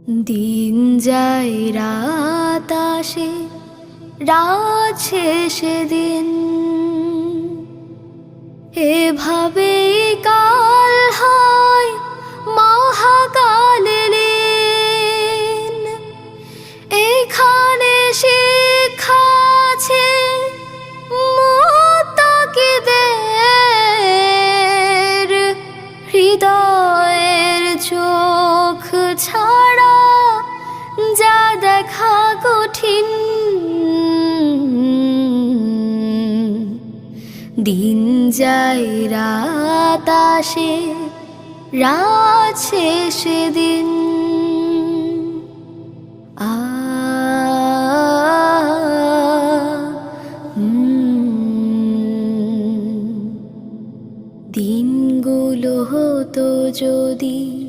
দিন যায় রাত আসে, রাত শেষে দিন, এভাবে কাল হয় মহাকালীন। এখানে শিক্ষা আছে মুত্তাকিদের, হৃদয়ের চোখ ছাড়া যা দেখা কঠিন। দিন যায় রাত আসে, রাত শেষে দিন। আ দিনগুলো হতো যদি